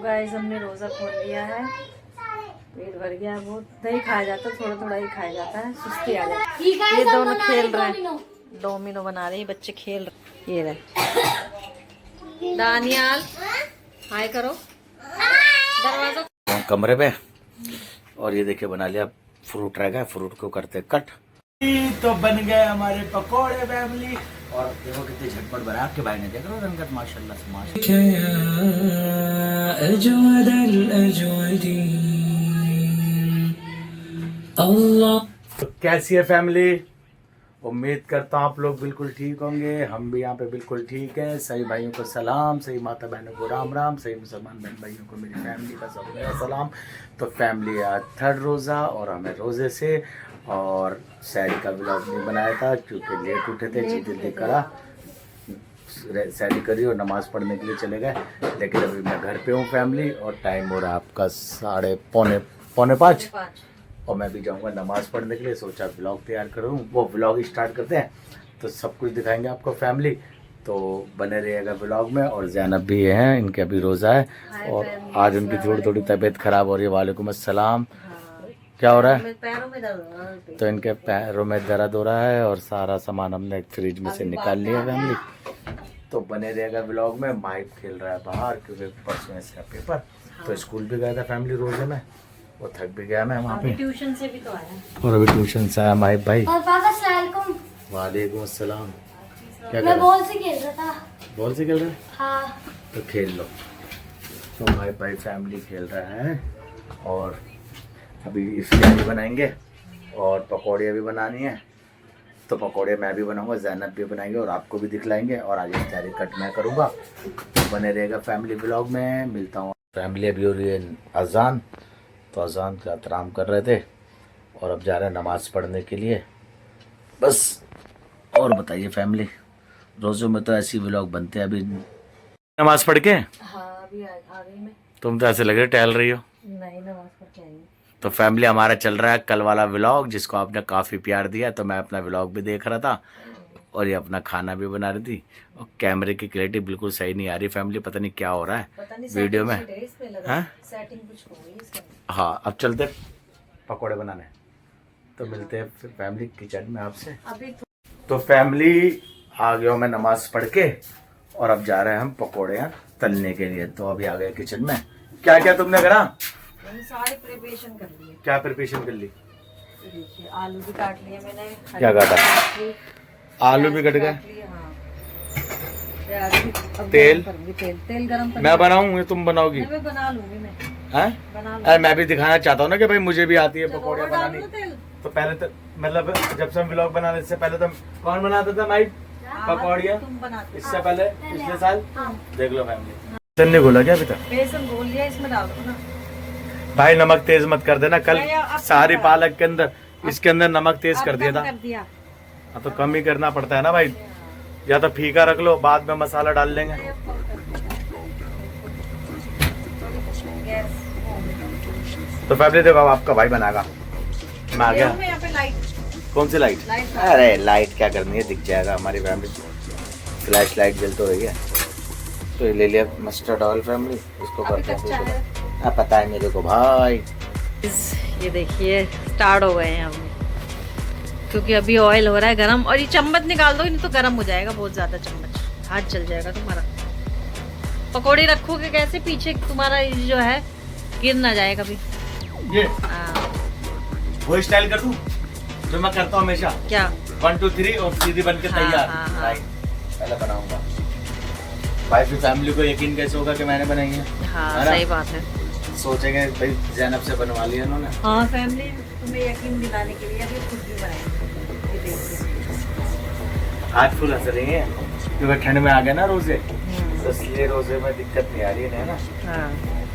Guys हमने रोज़ा खोल लिया है, पेट भर गया। बहुत नहीं खाया जाता, थोड़ा थोड़ा ही खाया जाता है, सुस्ती आ जाती है। ये दोनों खेल रहे हैं, डोमिनो बना रहे हैं बच्चे, खेल रहे। ये रहे दानियाल, हाय करो दरवाजा। कमरे पे और ये देखिए बना लिया फ्रूट रहेगा, फ्रूट को करते कट। तो बन गए हमारे पकोड़े फैमिली। और देखो कितने झटपट बना आपके भाई ने, देख रहे हो रंगत माशाल्लाह से माशाल्लाह। तो कैसी है फैमिली? उम्मीद करता हूँ आप लोग बिल्कुल ठीक होंगे, हम भी यहाँ पे बिल्कुल ठीक है। सही भाइयों को सलाम, सही माता बहनों को राम राम, सही मुसलमान बहन भाइयों को मेरी फैमिली का सब मेरा सलाम। तो फैमिली आज थर्ड रोज़ा और हमें रोज़े से और सैरी का व्लॉग नहीं बनाया था क्योंकि लेट उठे थे, जल्दी करा, सैरी करी और नमाज़ पढ़ने के लिए चले गए। लेकिन अभी मैं घर पे हूँ फैमिली और टाइम हो रहा है आपका 4:45 और मैं भी जाऊंगा नमाज़ पढ़ने के लिए। सोचा व्लॉग तैयार करूँ, वो व्लॉग स्टार्ट करते हैं तो सब कुछ दिखाएंगे आपको फैमिली। तो बने रहिएगा व्लॉग में। और ज़ैनब भी हैं, इनके अभी रोज़ा है और आज उनकी थोड़ी तबीयत ख़राब हो रही है। वालेकुम अस्सलाम। क्या हो रहा है? पैरों में दर्द हो रहा है। तो इनके पैरों में दर्द हो रहा है और सारा सामान हमने फ्रिज में से निकाल लिया फैमिली। तो बने रहेगा व्लॉग में। माइक खेल रहा है बाहर क्योंकि परसों इसका पेपर, तो स्कूल भी गया था फैमिली रोज़े में, वो थक भी गया मैं वहाँ पे। ट्यूशन से भी तो आया और अभी ट्यूशन से आया माइक भाई। और पापा सलाम। वालेकुम अस्सलाम। क्या मैं बॉल से खेल रहा था। बॉल से खेल रहे? हाँ। तो खेल लो। तो माइक भाई फैमिली खेल रहा है और अभी इफ्तारी बनाएंगे और पकौड़ियाँ भी बनानी है। तो पकौड़े मैं भी बनाऊंगा, ज़ैनब भी बनाएंगे और आपको भी दिखलाएंगे। और आज इफ्तारी कट मैं करूँगा। तो बने रहेगा फैमिली ब्लॉग में। मिलता हूँ फैमिली। अभी हो रही है अजान, तो अजान का एहतराम कर रहे थे और अब जा रहे हैं नमाज़ पढ़ने के लिए बस। और बताइए फैमिली, रोज़ों में तो ऐसी व्लॉग बनते हैं। अभी नमाज़ पढ़ के हाँ, अभी आ गई मैं। तुम तो ऐसे लग रहे टहल रही हो। नहीं, नमाज पढ़ के आई। तो फैमिली हमारा चल रहा है कल वाला व्लॉग जिसको आपने काफ़ी प्यार दिया, तो मैं अपना व्लॉग भी देख रहा था और ये अपना खाना भी बना रही थी। और कैमरे की क्लैरिटी बिल्कुल सही नहीं आ रही फैमिली, पता नहीं क्या हो रहा है वीडियो में। हाँ, अब चलते पकोड़े बनाने। तो मिलते हैं फिर फैमिली किचन में आपसे अभी। तो फैमिली आ गया मैं नमाज पढ़ के और अब जा रहे हैं हम पकोड़े तलने के लिए। तो अभी आ गए किचन में। क्या क्या तुमने करा? सारी प्रिपरेशन कर ली। क्या प्रिपरेशन कर ली? देखिए आलू भी काट लिए मैंने। क्या काटा? आलू भी कट गए। तेल गरम कर। मैं बनाऊं या तुम बनाओगी? मैं बना लूंगी। मैं बना लूंगी। अरे मैं भी दिखाना चाहता हूँ ना कि भाई मुझे भी आती है पकौड़े बनानी। तो पहले तो मतलब जब से हम व्लॉग बनाने से पहले तो कौन बनाता था भाई पकौड़ियाँ? इससे पहले पिछले साल। देख लो फैमिली। बेसन नहीं घोला क्या अभी तक? बेसन घोल लिया, इसमें डाल दो ना भाई। नमक तेज मत कर देना, कल सारी पालक के अंदर इसके अंदर नमक तेज कर दिया था। हाँ, तो कम ही करना पड़ता है ना भाई, या तो फीका रख लो, बाद में मसाला डाल लेंगे। तो फैमिली देखो अब आपका भाई बनाएगा। मैं आ गया। कौन सी लाइट? अरे लाइट क्या करनी है, दिख जाएगा हमारी फैमिली। फ्लैश लाइट जल तो रही है। तो ये ले लिया मस्टर्ड ऑयल फैमिली, इसको करते हैं। पता है मेरे को भाई। ये देखिए स्टार्ट हो गए हैं हम, क्योंकि अभी ऑयल हो रहा है गरम। और ये चम्मच निकाल दो, नहीं तो गरम हो जाएगा बहुत ज्यादा चम्मच, हाथ जल जाएगा तुम्हारा। पकौड़े रखोगे कैसे पीछे, तुम्हारा जो है गिर ना जाए कभी। ये वो स्टाइल कर दूं जो मैं करता हूँ हमेशा। क्या? 1 2 3 और सीधी बन के तैयार। पहले बनाऊंगा भाई, फिर फैमिली को यकीन कैसे होगा कि मैंने बनाई है? हाँ, सही बात है। सोचेंगे भाई ज़ैनब से बनवा लिया इन्होंने। हाँ, फैमिली तुम्हें यकीन दिलाने के लिए खुद भी बनाएंगे। आज फुल हंस रही है क्योंकि ठंड में आ गए ना रोजे, तो इसलिए रोजे में दिक्कत नहीं आ रही है ना। हाँ,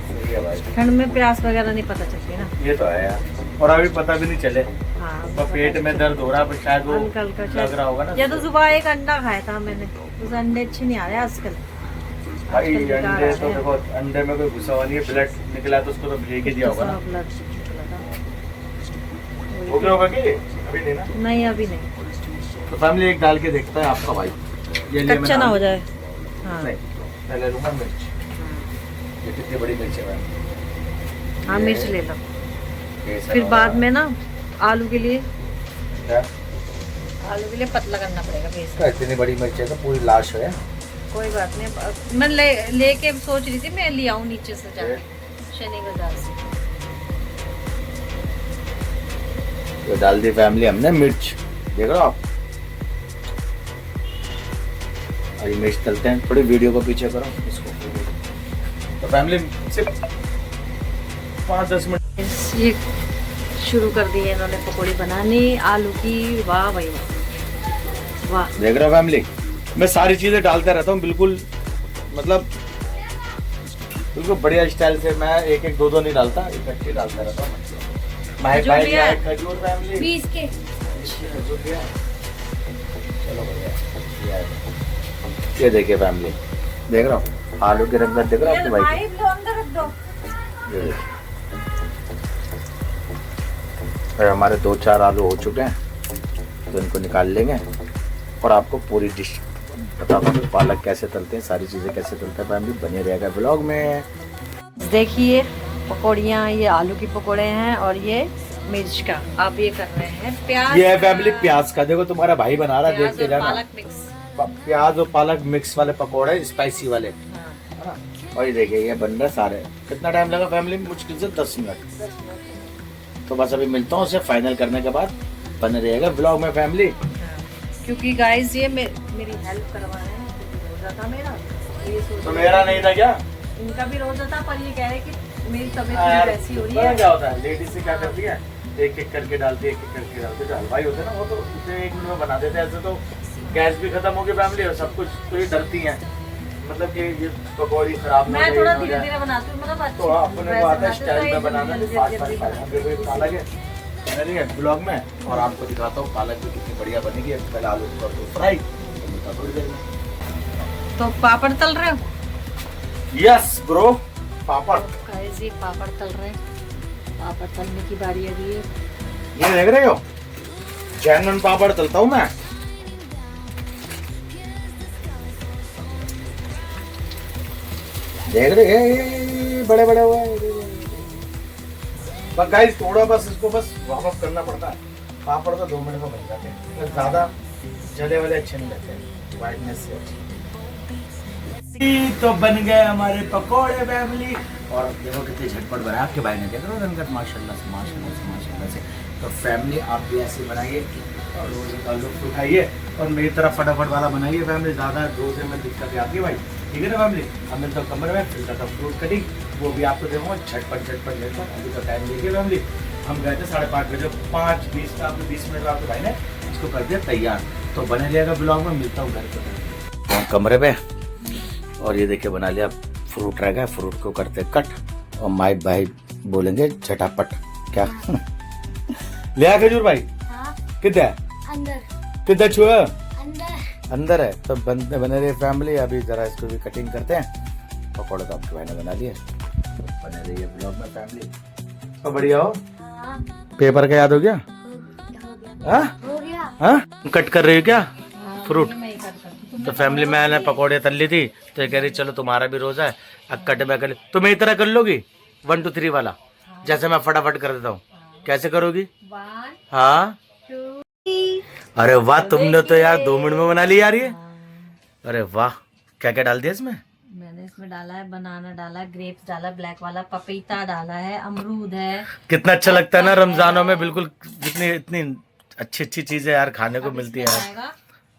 सही है भाई। ठंड में प्यास वगैरह नहीं पता चलती ना। ये तो है यार, और अभी पता भी नहीं चले। हाँ, तो पेट में दर्द हो रहा है, शायद वो लग रहा होगा ना। या तो सुबह एक अंडा खाया था मैंने, उस अंडे अच्छे नहीं आ रहे आजकल। भाई अंडे तो देखो, अंडे में कोई घुसा हुआ नहीं है, ब्लड निकला तो उसको तो फेंक ही दिया होगा ना। हो गया होगा कि अभी नहीं ना? नहीं, अभी नहीं। तो फैमिली एक डाल के देखता है आपका भाई, ये कच्चा ना हो जाए। हाँ, नहीं पहले लूंगा मिर्च। ये कितनी बड़ी मिर्च है मैम? हाँ मिर्च ले लो। बेसन फिर हो बाद रहा। में ना आलू के लिए क्या? पतला करना पड़ेगा बेसन। इसका इतनी बड़ी मिर्च है तो पूरी लाश है। कोई बात नहीं, मैं लेके सोच रही थी मैं ले आऊँ नीचे से जाके शनि बाजार से। तो डाल दी फैमिली हमने मिर्च, देख रहे हो आप। और ये मिर्च तलते हैं, थोड़ी वीडियो को पीछे करो इसको। तो फैमिली सिर्फ 5-10 मिनट ये शुरू कर दी है इन्होंने पकौड़ी बनानी आलू की। वाह भाई वाह। देख रहे हो फैमिली, मैं सारी चीजें डालता रहता हूँ बिल्कुल, मतलब बिल्कुल बढ़िया स्टाइल से। मैं एक एक दो दो नहीं डालता, इकट्ठे डालता रहता हूँ। खजूर लिया है? खजूर फैमिली 20 के खजूर लिया है? चलो बढ़िया लिया है। ये देखिए फैमिली, देख रहा हूँ आलू की रंगत, देख रहा हूँ आपके भाई की? अंदर रख दो। ये देखिए। और हमारे 2-4 आलू हो चुके हैं, तो इनको निकाल लेंगे और आपको पूरी डिश बताता हूँ पालक कैसे तलते हैं, सारी चीज़ें कैसे तलते हैं। फैमिली बने रहेगा ब्लॉग में। देखिए पकौड़ियाँ, ये आलू की पकौड़े हैं और ये मिर्च का आप ये कर रहे हैं प्याज। ये है फैमिली प्याज का, देखो तुम्हारा भाई बना रहा है, देख प्याज के और जाना। पालक मिक्स। प्याज और पालक मिक्स वाले पकौड़े, स्पाइसी वाले, है ना। और ये देखिए ये बन रहे सारे। कितना टाइम लगा फैमिली? मुश्किल से 10 मिनट। तो बस अभी मिलता हूँ, उसे फाइनल करने के बाद बने रहेगा ब्लॉग में फैमिली। क्योंकि गाइस ये मेरी हेल्प करवा रहे हैं, क्योंकि रोजा था मेरा। ये सोच तो रहे मेरा हैं नहीं था क्या? इनका भी रोजा था, पर ये कह रहे कि मेरी तबीयत यार, थोड़ी वैसी हो रही पता है। क्या होता है, लेडीज से क्या करती है, एक एक करके डालती है, एक एक करके डालती है। जो हलवाई होते हैं ना, वो तो उसे 1 मिनट में बना देते हैं। ऐसे तो गैस भी खत्म होगी फैमिली और सब कुछ, तो ये डरती हैं मतलब कि ये पकौड़ी खराब ना हो मैं जाए, थोड़ा ना हो धीरे जाए। धीरे बनाती हूँ, मतलब तो अपने को आता है स्टाइल में जल्दी बनाना, जल्दी फास्ट जल्दी फास्ट बनाती हूँ। फास्ट। पालक है नहीं है ब्लॉग में, और आपको दिखाता हूँ पालक भी कितनी बढ़िया बनेगी। पहले आलू को कर दो फ्राई, तो मिलता थोड़ी देर में। तो पापड़ तल रहे हो? यस ब्रो, पापड़। गाइस ये पापड़ तल रहे हैं, पापड़ तलने की बारी अभी है। ये देख रहे हो, जैनन पापड़ तलता हूँ मैं। देख रहे हैं बड़े बड़े हुए हैं। बस गाइस थोड़ा बस इसको बस वार्म अप करना पड़ता है। पापड़ तो 2 मिनट में बन जाते हैं, बस ज्यादा जले वाले अच्छे नहीं लगते हैं, वाइटनेस से अच्छी। तो बन गए हमारे पकोड़े फैमिली। और देखो कितने झटपट बनाए आपके भाई ने, देख रहे हो रंगत, माशाल्लाह से माशाल्लाह से माशाल्लाह से। तो फैमिली आप भी ऐसे बनाइए और रोजे का लुत्फ उठाइए, और मेरी तरफ फटाफट वाला बनाइए फैमिली। ज़्यादा रोजे में दिक्कत आती है भाई, ठीक है ना फैमिली। हम मिलते हैं कमरे में, फिर का फ्रूट कटिंग वो भी आपको देखूँगा झटपट झटपट लेता हूँ। अभी तो टाइम देखिए फैमिली, हम गए थे 5:30 बजे, 5:20 का आपने 20 मिनट आपके भाई ने इसको कर दिया तैयार। तो बने रहेगा ब्लॉग में, मिलता हूँ घर पे कमरे पे। और ये देखिए बना लिया फ्रूट रह गया, फ्रूट को करते कट, और माई भाई बोलेंगे झटापट क्या। ले आ खजूर भाई, हाँ किधर है? अंदर किधर छुआ? अंदर अंदर है। तो बने रही फैमिली, अभी जरा इसको भी कटिंग करते हैं। पकौड़े तो आपके भाई ने बना लिए, बने रही है ब्लॉग में फैमिली। तो बढ़िया हो। हाँ पेपर का याद हो गया? हाँ हो गया हाँ, कट कर रही हो क्या फ्रूट? मैं ही करती हूँ। तो फैमिली मैंने पकौड़े तल ली थी, तो ये कह रही चलो तुम्हारा भी रोजा है, अब कट मैं कर ली। तुम एक तरह कर लोगी 1 2 3 वाला, जैसे मैं फटाफट कर देता हूँ। कैसे करोगी? 1 हाँ 2 अरे वाह, तुमने तो यार 2 मिनट में बना ली यार ये। अरे वाह, क्या क्या डाल दिया इसमें? मैंने इसमें डाला है बनाना, डाला ग्रेप्स, डाला ब्लैक वाला पपीता, डाला है अमरूद है। कितना अच्छा लगता है ना रमजानों में, बिल्कुल इतनी इतनी अच्छी अच्छी चीजें यार खाने को अब मिलती है इसमें यार। जाएगा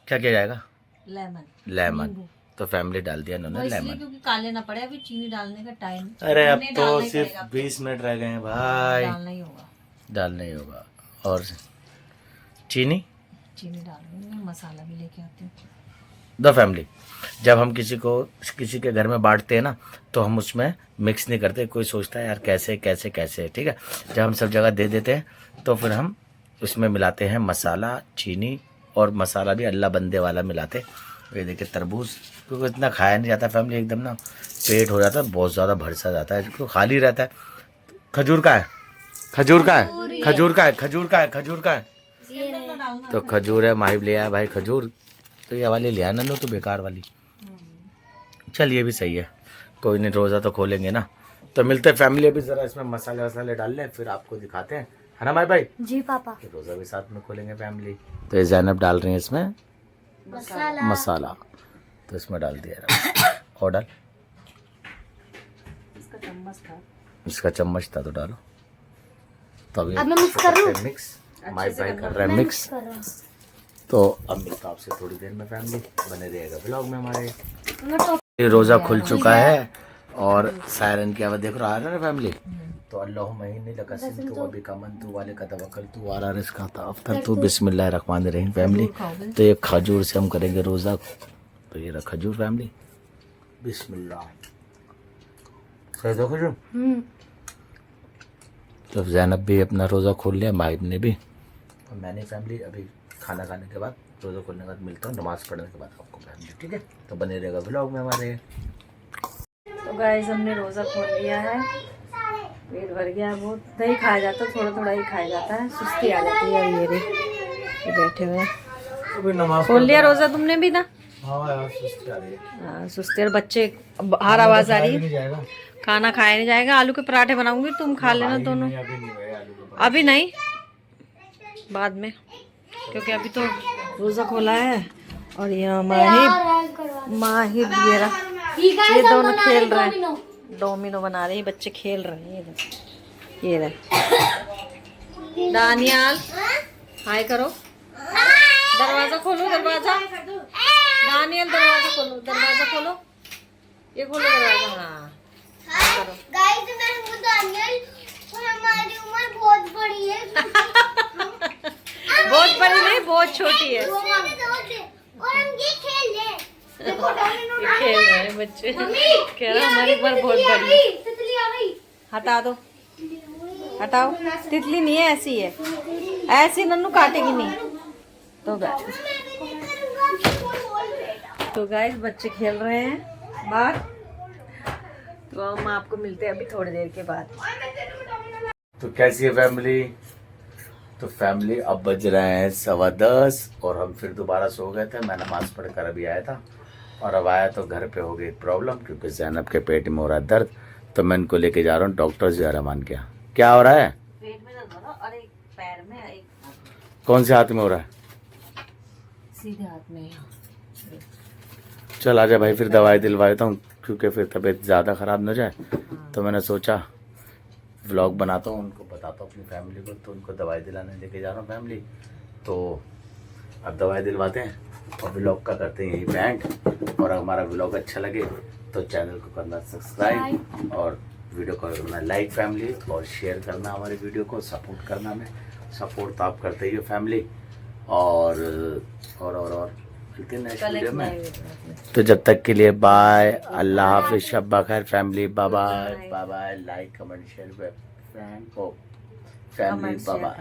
क्या क्या जाएगा? लेमन। लेमन। नींबू। तो फैमिली डाल दिया वो इन्होंने इसलिए लेमन। क्योंकि काले ना पड़े, अभी चीनी डालने का टाइम। अरे अब चीनी तो डालना ही सिर्फ पड़ेगा, 20 मिनट रह गए हैं भाई, डालना ही होगा। डालना ही होगा। और चीनी चीनी डालूंगी, मैं मसाला भी लेके आती हूँ। द फैमिली, जब हम किसी के घर में बांटते हैं ना, तो हम उसमें मिक्स नहीं करते। कोई सोचता है यार कैसे कैसे कैसे, ठीक है। जब हम सब जगह दे देते हैं, तो फिर हम उसमें मिलाते हैं मसाला, चीनी, और मसाला भी अल्लाह बंदे वाला मिलाते। ये देखिए तरबूज, क्योंकि इतना खाया नहीं जाता फैमिली, एकदम ना पेट हो जाता है, बहुत ज़्यादा भरसा जाता है, क्योंकि खाली रहता है। खजूर का है, खजूर का है, खजूर का है, खजूर का है, खजूर का है। तो खजूर है, माहिब ले आया भाई खजूर। तो ये वाली ले आया नन्नू, तो बेकार वाली। चल ये भी सही है, कोई नहीं, रोज़ा तो खोलेंगे ना। तो मिलते हैं फैमिली, अभी ज़रा इसमें मसाले वसाले डाल लें, फिर आपको दिखाते हैं, है ना माई भाई? जी पापा। फिर रोज़ा भी साथ में खोलेंगे फैमिली। तो ये ज़ैनब डाल रही है इसमें मसाला, तो इसमें डाल दिया और डाल, इसका चम्मच था तो डालो। तो अभी अब मैं मिक्स कर लूं? मिक्स, माई भाई कर रहा है मिक्स। तो अब मिलता आपसे थोड़ी देर में फैमिली, बने रहेगा ब्लॉग में हमारे। ये रोज़ा खुल चुका है और सायरन की आवाज़ देख रहा है ना फैमिली। तो अल्लाह महीने लगा सिन तो अभी का मन तू वाले का तवक्कल तू आ रहा रिस्का था अफ्तर तू बिस्मिल्लाहिर्रहमानिर्रहीम फैमिली। तो ये खजूर से हम करेंगे रोज़ा। तो ये रहा खजूर फैमिली, बिस्मिल्लाह। सही दो खजूर। तो ज़ैनब भी अपना रोज़ा खोल लिया, माहिब ने भी, और मैंने फैमिली। अभी खाना खाने के बाद, रोज़ा खोलने के बाद मिलता हूँ, नमाज़ पढ़ने के बाद आपको फैमिली, ठीक है? तो बने रहेगा व्लॉग में हमारे। तो गाइस हमने रोज़ा खोल लिया है, पेट भर गया है बहुत। नहीं खाया जाता, थोड़ा थोड़ा ही खाया जाता है, सुस्ती आ जाती है। ये बैठे हुए हैं। खोल लिया रोज़ा तुमने भी ना? हाँ यार सुस्ती आ रही है। हाँ सुस्ती। और बच्चे बाहर आवाज़ आ रही है, खाना खाया नहीं जाएगा। आलू के पराठे बनाऊंगी, तुम खा लेना दोनों। अभी नहीं, बाद में, क्योंकि अभी तो रोज़ा खोला है। और यहाँ माहिब ये दोनों खेल रहे हैं, डोमिनो बना रहे हैं बच्चे, खेल रहे हैं। ये रहे दानियाल, हाय करो। दरवाजा खोलो, दरवाजा दानियल, दरवाजा खोलो, दरवाजा खोलो, ये खोलो दरवाजा। हाँ हाय करो। गाइस मैं हूं दानियल और हमारी उम्र बहुत बड़ी है। बहुत बड़ी नहीं, बहुत छोटी है। और हम ये खेल ले। देखो डोमिनो ये खेल रहे हैं बच्चे, कह रहा हमारी उम्र बहुत बड़ी है। तितली आ गई। हटा दो, हटाओ। तितली नहीं है, ऐसी है, ऐसी नन्नू काटेगी नहीं। तो गाइस बच्चे खेल रहे हैं बाहर। तो हम आपको मिलते हैं अभी थोड़ी देर के बाद। तो कैसी है फैमिली? तो फैमिली अब बज रहे हैं 10:15 और हम फिर दोबारा सो गए थे। मैं नमाज पढ़कर अभी आया था और अब आया तो घर पे हो गई प्रॉब्लम, क्योंकि ज़ैनब के पेट में हो रहा है दर्द। तो मैं इनको लेके जा रहा हूँ डॉक्टर ज़हरामान के यहाँ। क्या हो रहा है? पेट में दर्द हो रहा और एक पैर में, एक कौन से हाथ में हो रहा है? सीधे हाथ में। चल आजा भाई, फिर दवाई दिलवा देता हूँ, क्योंकि फिर तबीयत ज़्यादा ख़राब न हो जाए। तो मैंने सोचा व्लॉग बनाता हूँ, उनको बताता हूँ अपनी फैमिली को। तो उनको दवाई दिलाने लेके जा रहा हूँ फैमिली। तो अब दवाई दिलवाते हैं और व्लॉग का करते हैं यही बैंड। और हमारा व्लॉग अच्छा लगे तो चैनल को करना सब्सक्राइब और वीडियो को करना लाइक फैमिली, और शेयर करना हमारे वीडियो को, सपोर्ट करना। में सपोर्ट तो आप करते ही हो फैमिली। और मिलते हैं नेक्स्ट वीडियो में। तो जब तक के लिए बाय, अल्लाह हाफिज़, शब्बा खैर family, bye bye bye bye. Like comment share family, bye bye.